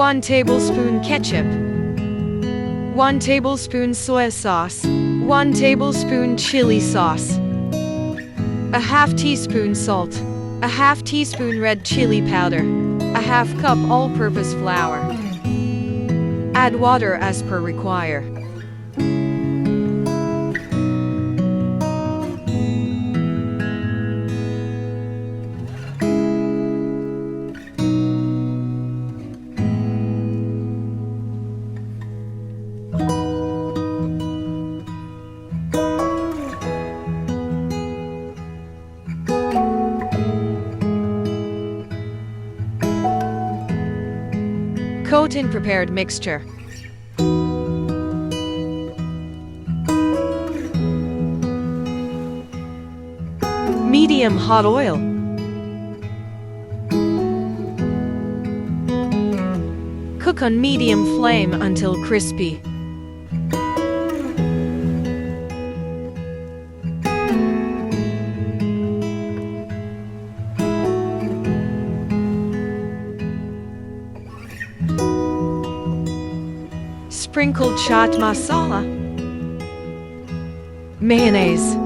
1 tablespoon ketchup, 1 tablespoon soy sauce, 1 tablespoon chili sauce, a half teaspoon salt, a half teaspoon red chili powder, a half cup all-purpose flour. Add water as per require. Coat in prepared mixture. Medium hot oil. Cook on medium flame until crispy. Sprinkle chaat masala, mayonnaise,